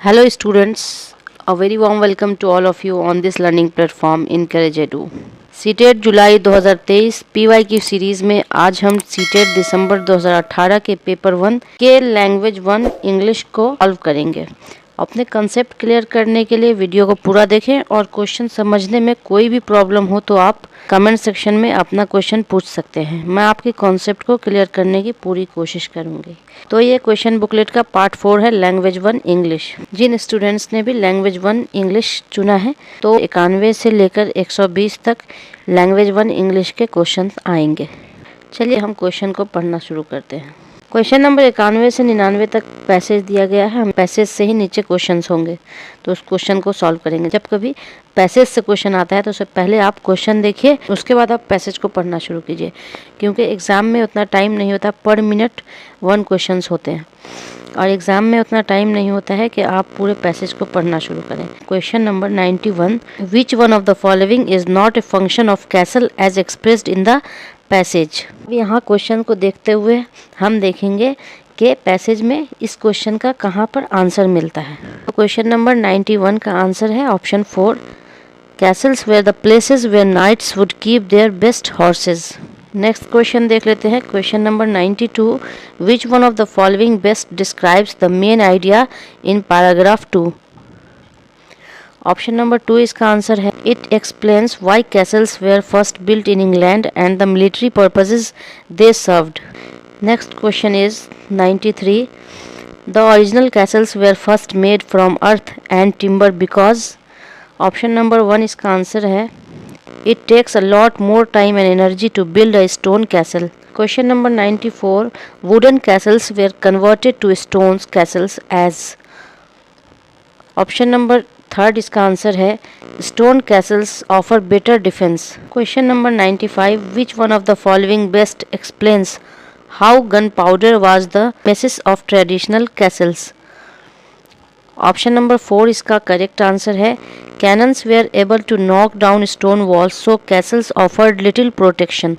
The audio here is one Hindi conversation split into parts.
Hello students, a very warm welcome to all of you on this learning platform URDU. CTET July 2023 PYQ series में आज हम सीटेट दिसंबर 2018 के पेपर 1 के लैंग्वेज 1 इंग्लिश को सॉल्व करेंगे। अपने कंसेप्ट क्लियर करने के लिए वीडियो को पूरा देखें और क्वेश्चन समझने में कोई भी प्रॉब्लम हो तो आप कमेंट सेक्शन में अपना क्वेश्चन पूछ सकते हैं। मैं आपके कॉन्सेप्ट को क्लियर करने की पूरी कोशिश करूंगी। तो ये क्वेश्चन बुकलेट का पार्ट 4 है, लैंग्वेज 1 इंग्लिश। जिन स्टूडेंट्स ने भी लैंग्वेज 1 इंग्लिश चुना है तो 91 से लेकर 120 तक लैंग्वेज 1 इंग्लिश के क्वेश्चन आएंगे। चलिए हम क्वेश्चन को पढ़ना शुरू करते हैं। क्वेश्चन नंबर 91 से 99 तक पैसेज दिया गया है। हम पैसेज से ही नीचे क्वेश्चंस होंगे तो उस क्वेश्चन को सॉल्व करेंगे। जब कभी पैसेज से क्वेश्चन आता है तो उससे पहले आप क्वेश्चन देखिए, उसके बाद आप पैसेज को पढ़ना शुरू कीजिए, क्योंकि एग्ज़ाम में उतना टाइम नहीं होता। पर मिनट 1 क्वेश्चंस होते हैं और एग्ज़ाम में उतना टाइम नहीं होता है कि आप पूरे पैसेज को पढ़ना शुरू करें। Question number 91, which one of the following is not a function of castle as expressed in the passage. यहाँ क्वेश्चन को देखते हुए हम देखेंगे कि पैसेज में इस क्वेश्चन का कहाँ पर आंसर मिलता है। तो क्वेश्चन नंबर 91 का आंसर है option 4, castles were the places where knights would keep their best horses. Next question देख लेते हैं। Question number 92, which one of the following best describes the main idea in paragraph 2। Option number 2 इसका आंसर है, it explains why castles were first built in England and the military purposes they served. Next question is 93, the original castles were first made from earth and timber because. Option number 1 इसका आंसर है, it takes a lot more time and energy to build a stone castle. Question number 94, wooden castles were converted to stone castles as. Option number 3 इसका आंसर है, stone castles offer better defence. Question number 95, which one of the following best explains how gunpowder was the basis of traditional castles. Option number 4 इसका करेक्ट आंसर है, cannons were able to knock down stone walls so castles offered little protection.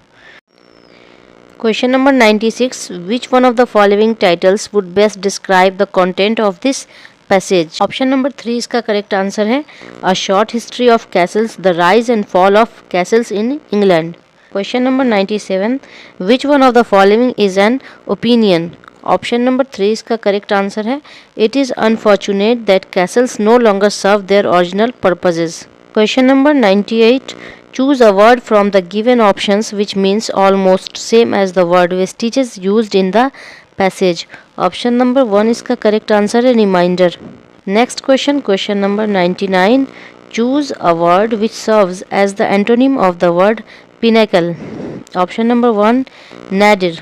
Question number 96, which one of the following titles would best describe the content of this passage? Option number 3 इसका correct answer है, a short history of castles, the rise and fall of castles in England. Question number 97, which one of the following is an opinion? Option number 3 इसका करेक्ट आंसर है, it is unfortunate that castles no longer serve their original purposes. Question number 98, choose a word from the given options which means almost same as the word vestiges used in the passage. Option number 1 इसका करेक्ट आंसर है, reminder. Next question, question number 99, choose a word which serves as the antonym of the word pinnacle. Option number 1, Nadir.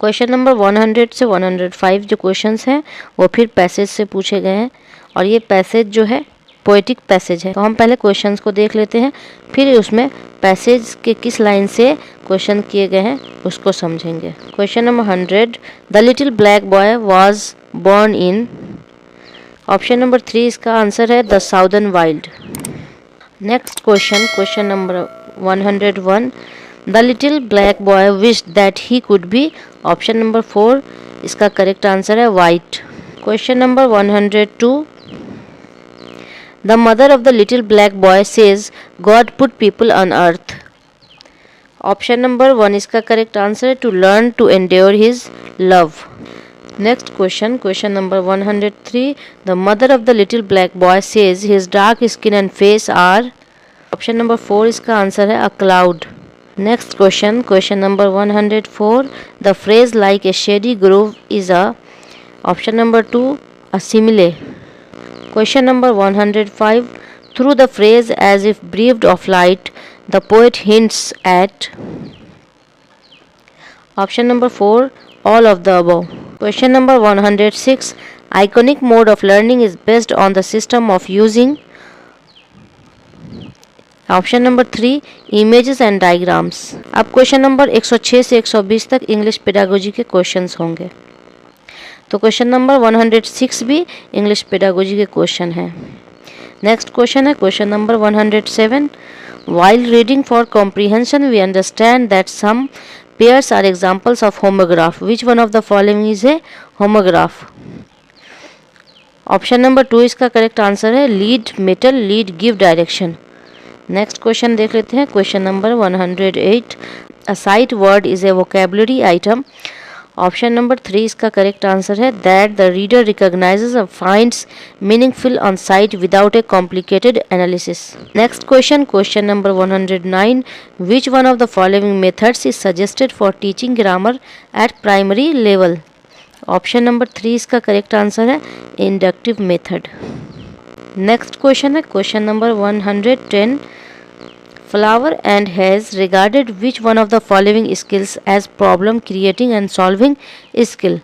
Question number 100 से 105 जो क्वेश्चंस हैं वो फिर पैसेज से पूछे गए हैं और ये पैसेज जो है पोएटिक पैसेज है। तो हम पहले क्वेश्चंस को देख लेते हैं, फिर उसमें पैसेज के किस लाइन से क्वेश्चन किए गए हैं उसको समझेंगे। Question number 100, the little black boy was born in. Option number 3 इसका आंसर है, the southern wild. Next question, question number 101, the little black boy wished that he could be. Option number 4 इसका करेक्ट आंसर है, white. Question number 102, the mother of the little black boy says God put people on earth. Option number 1 इसका करेक्ट आंसर है, to learn to endure his love. Next question, question number 103, the mother of the little black boy says his dark skin and face are. Option number 4 इसका आंसर है, a cloud. Next question, question number 104, the phrase like a shady grove is a. Option number 2, a simile. Question number 105, through the phrase as if breathed of light, the poet hints at. Option number 4, all of the above. Question number 106, iconic mode of learning is based on the system of using. Option number 3, images and diagrams. अब क्वेश्चन नंबर 106 से 120 तक इंग्लिश पेडागोजी के क्वेश्चंस होंगे। तो क्वेश्चन नंबर 106 भी इंग्लिश पेडागोजी के क्वेश्चन है। नेक्स्ट क्वेश्चन है question number 107, while reading for comprehension we understand that some pairs are examples of homograph, which one of the following is a homograph. Option number 2 इसका करेक्ट आंसर है lead metal, lead give direction. Next question देख लेते हैं। Question number 108, a sight word is a vocabulary item. Option number 3 इसका करेक्ट आंसर है दैट द रीडर रिकॉग्नाइजेस और finds meaningful on site without A complicated analysis. Next question, question number 109, which one of the following methods is suggested for teaching grammar eight primary level. Option number 3 इसका करेक्ट आंसर है इंडक्टिव मेथड। नेक्स्ट क्वेश्चन है question number 110, Flower and has regarded which one of the following skills as problem creating and solving skill।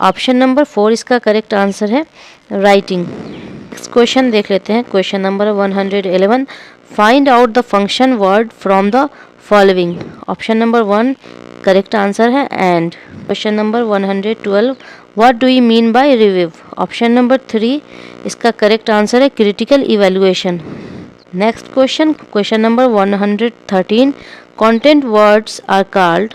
Option number 4 इसका करेक्ट आंसर है राइटिंग। नेक्स्ट क्वेश्चन देख लेते हैं। Question number 111, find out the function word from the following. Option number 1 correct answer है end. Question number 112, what do you mean by review. Option number 3 इसका करेक्ट आंसर है critical evaluation. Next question, question number 113, content words are called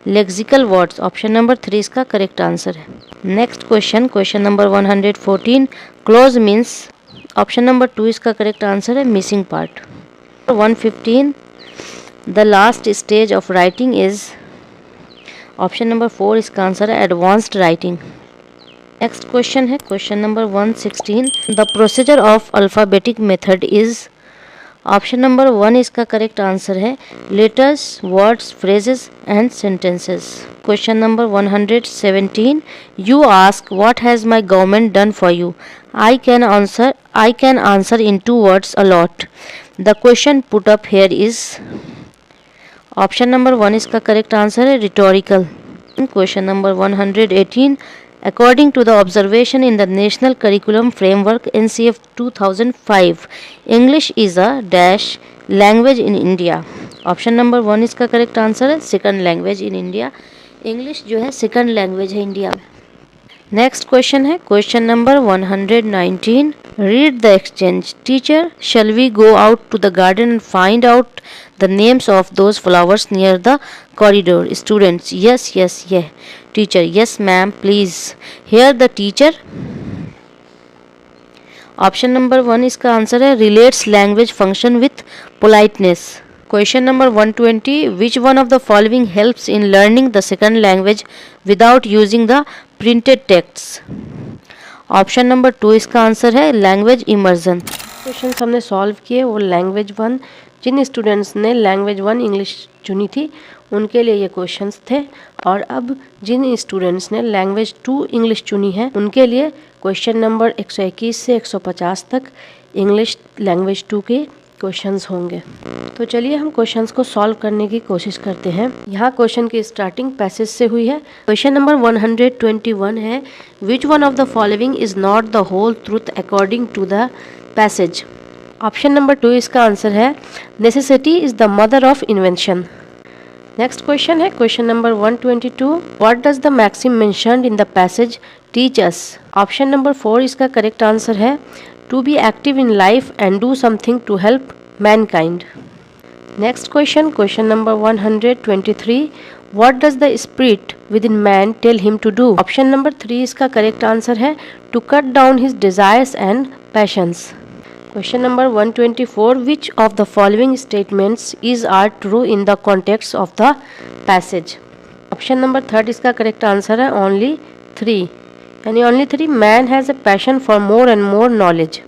lexical words. Option number 3 इसका करेक्ट आंसर है। Next question, question number 114, close means. Option number 2 इसका करेक्ट आंसर है missing part. 115, the last stage of writing is. Option number 4 इसका आंसर है एडवांस्ड राइटिंग। नेक्स्ट क्वेश्चन है question number 116, the procedure of alphabetic method is. Option number 1 इसका करेक्ट आंसर है letters, words, phrases and sentences. Question number 117, you ask what has my government done for you. I can answer in 2 words a lot। The question put up here is. Option number 1 इसका करेक्ट आंसर है rhetorical. Question number 118, according to the observation in the National Curriculum Framework NCF 2005, English is a dash language in India। Option number 1 इसका करेक्ट आंसर है second language in India. English जो है सेकंड लैंग्वेज है इंडिया में। नेक्स्ट क्वेश्चन है question number 119, read the exchange. Teacher, shall we go out to the garden and find out the names of those flowers near the corridor। Students, yes yes yeah। Teacher, yes ma'am please। Here the teacher। Option number 1 इसका आंसर है relates language function with politeness। Question number 120, which one of the following helps in learning the second language without using the printed texts। Option number 2 इसका आंसर है लैंग्वेज इमर्जन। क्वेश्चन हमने सॉल्व किए वो लैंग्वेज 1, जिन स्टूडेंट्स ने लैंग्वेज 1 इंग्लिश चुनी थी उनके लिए ये क्वेश्चंस थे, और अब जिन स्टूडेंट्स ने लैंग्वेज 2 इंग्लिश चुनी है उनके लिए क्वेश्चन नंबर 121 से 150 तक इंग्लिश लैंग्वेज 2 के क्वेश्चंस होंगे। तो चलिए हम क्वेश्चंस को सॉल्व करने की कोशिश करते हैं। यहाँ क्वेश्चन की स्टार्टिंग पैसेज से हुई है। क्वेश्चन नंबर 121 है, which one of the following is not the whole truth according to the passage. Option number 2 इसका आंसर है necessity is the mother of invention. Next question है question number 122, what does the maxim mentioned in the passage teach us. Option number 4 इसका करेक्ट आंसर है to be active in life and do something to help mankind. Next question question number 123, what does the spirit within man tell him to do. Option number 3 इसका करेक्ट आंसर है to cut down his desires and passions. Question number 124, which of the following statements are true in the context of the passage। Option number 3 इसका करेक्ट आंसर है only 3, यानी only 3 man has a passion for more and more knowledge।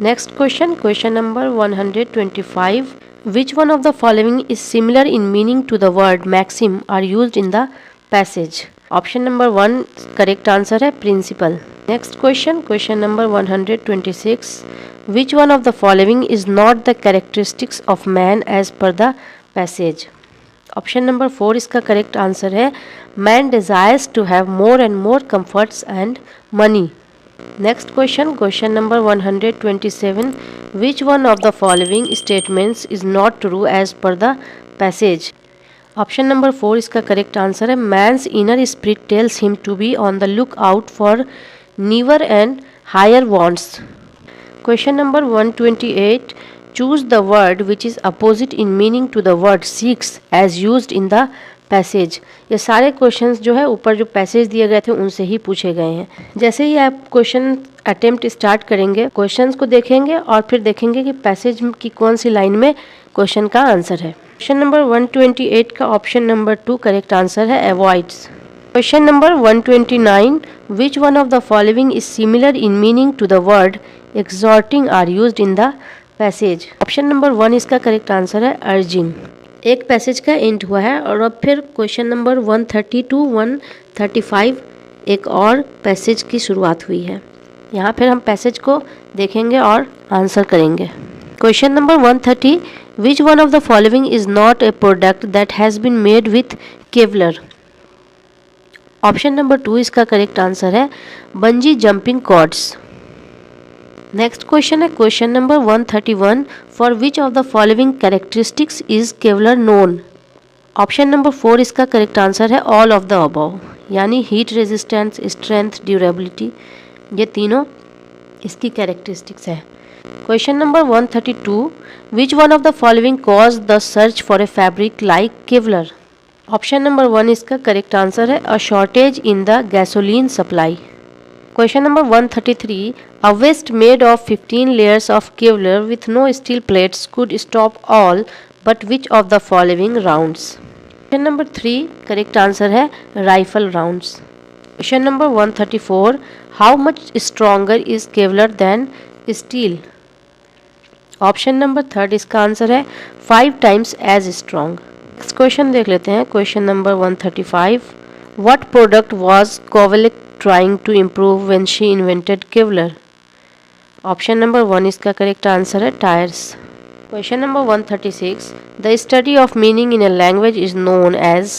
Next question question number 125, which one of the following is similar in meaning to the word maxim are used in the passage। Option number 1 correct answer है principle. Next question question number 126, which one of the following is not the characteristics of man as per the passage। Option number 4 इसका करेक्ट आंसर है man desires to have more and more comforts and money। Next question question number 127, which one of the following statements is not true as per the passage। Option number 4 इसका करेक्ट आंसर है man's inner spirit tells him to be on the lookout for newer and higher wants। Question number 128, Choose the word which is opposite in meaning to the word seeks as used in the passage. ये सारे क्वेश्चंस जो है ऊपर जो पैसेज दिए गए थे उनसे ही पूछे गए हैं। जैसे ही आप क्वेश्चन अटेम्प्ट स्टार्ट करेंगे, क्वेश्चंस को देखेंगे और फिर देखेंगे कि पैसेज की कौन सी लाइन में क्वेश्चन का आंसर है। क्वेश्चन नंबर 128 का ऑप्शन नंबर 2 करेक्ट आंसर है avoids. Question number 129, which one of the following is similar in meaning to the word exhorting are used in the passage. Option number 1 इसका करेक्ट आंसर है अर्जिंग। एक पैसेज का एंड हुआ है और अब फिर क्वेश्चन नंबर 130 टू 135 एक और पैसेज की शुरुआत हुई है। यहाँ फिर हम पैसेज को देखेंगे और आंसर करेंगे। Question number 130, which one of the following is not a product that has been made with Kevlar. Option number 2 इसका करेक्ट आंसर है bungee jumping cords. Next question है question number 131, for which of the following characteristics is Kevlar known. Option number 4 इसका करेक्ट आंसर है ऑल ऑफ द अबव, यानी हीट रेजिस्टेंस, स्ट्रेंथ, ड्यूरेबिलिटी, ये तीनों इसकी कैरेक्टरिस्टिक्स है। Question number 132, which one of the following cause the search for a fabric like Kevlar. Option number 1 इसका करेक्ट आंसर है a shortage in the gasoline supply. Question number 133, a vest made of 15 layers of Kevlar with no steel plates could stop all but which of the following rounds? Question number 3, correct answer है rifle rounds. Question number 134, how much stronger is Kevlar than steel? Option number 3 इसका आंसर है 5 times as strong. Next question देख लेते हैं। Question number 135, what product was Kovalik trying to improve when she invented Kevlar? Option number 1 इसका करेक्ट आंसर है tyres. Question number 136, the study of meaning in a language is known as।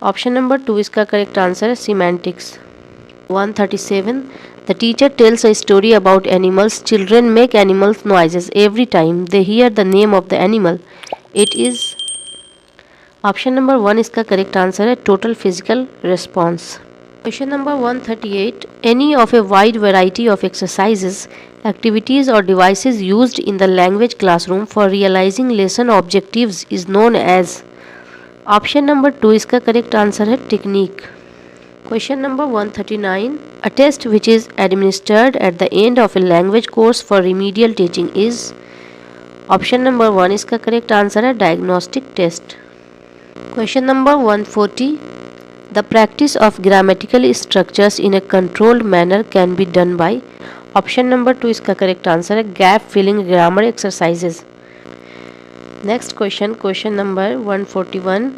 Option number 2 इसका करेक्ट आंसर है semantics। 137, the teacher tells a story about animals. Children make animals noises every time they hear the name of the animal. It is। Option number 1 इसका करेक्ट आंसर है total physical response। Question number 138, any of a wide variety of exercises, activities or devices used in the language classroom for realizing lesson objectives is known as। Option number 2 इसका correct answer है technique। Question number 139, a test which is administered at the end of a language course for remedial teaching is। Option number 1 इसका correct answer है diagnostic test। Question number 140, the practice of grammatical structures in a controlled manner can be done by। Option number 2 इसका करेक्ट आंसर है gap filling grammar exercises. Next question, question number 141,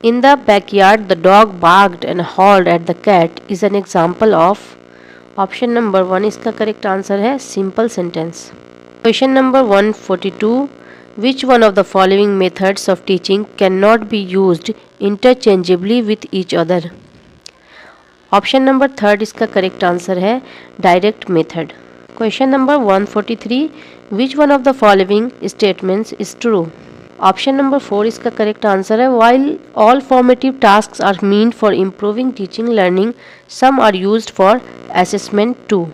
in the backyard the dog barked and howled at the cat is an example of. Option number 1 इसका करेक्ट आंसर है simple sentence. Question number 142, which one of the following methods of teaching cannot be used interchangeably with each other? Option number 3 इसका करेक्ट आंसर है direct method. Question number 143, which one of the following statements is true? Option number 4 इसका करेक्ट आंसर है while all formative tasks are meant for improving teaching learning, some are used for assessment too.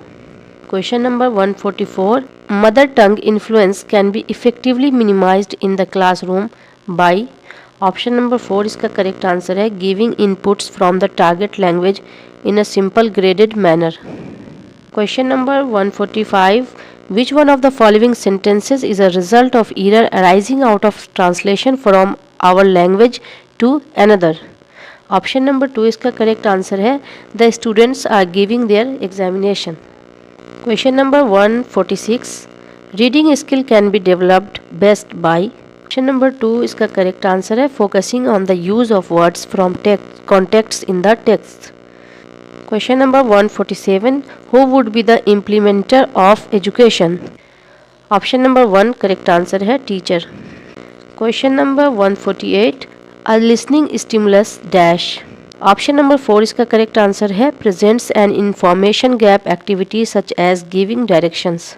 Question number 144, mother tongue influence can be effectively minimized in the classroom by। Option number 4 इसका करेक्ट आंसर है giving inputs from the target language in a simple graded manner. Question number 145, which one of the following sentences is a result of error arising out of translation from our language to another? Option number 2 इसका करेक्ट आंसर है the students are giving their examination. Question number 146, reading skill can be developed best by. Option number 2 इसका करेक्ट आंसर है focusing on the use of words from contexts in the text. Question number 147, who would be the implementer of education. Option number 1 correct answer है teacher. Question number 148, a listening stimulus dash. Option number 4 इसका करेक्ट आंसर है presents an information gap activity such as giving directions.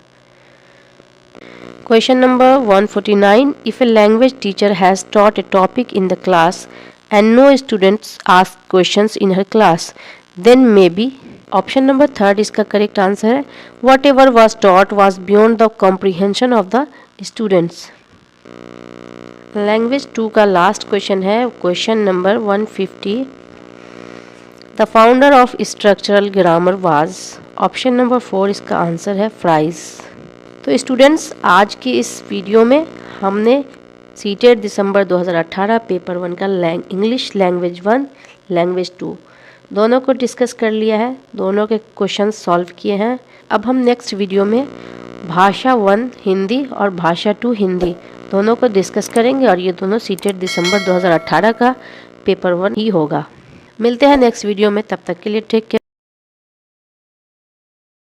Question number 149, if a language teacher has taught a topic in the class and no students ask questions in her class, then may be. Option number third इसका करेक्ट आंसर है, whatever was taught was beyond the comprehension of the students. Language 2 का लास्ट क्वेश्चन है question number 150। The founder of structural grammar was. Option number 4 इसका आंसर है फ्राइज। तो स्टूडेंट्स, आज की इस वीडियो में हमने सीटेट दिसंबर 2018 पेपर 1 का इंग्लिश लैंग्वेज 1 लैंग्वेज 2 दोनों को डिस्कस कर लिया है, दोनों के क्वेश्चन सॉल्व किए हैं। अब हम नेक्स्ट वीडियो में भाषा 1 हिंदी और भाषा 2 हिंदी दोनों को डिस्कस करेंगे और ये दोनों सीटेट दिसंबर 2018 का पेपर 1 ही होगा। मिलते हैं नेक्स्ट वीडियो में, तब तक के लिए टेक केयर।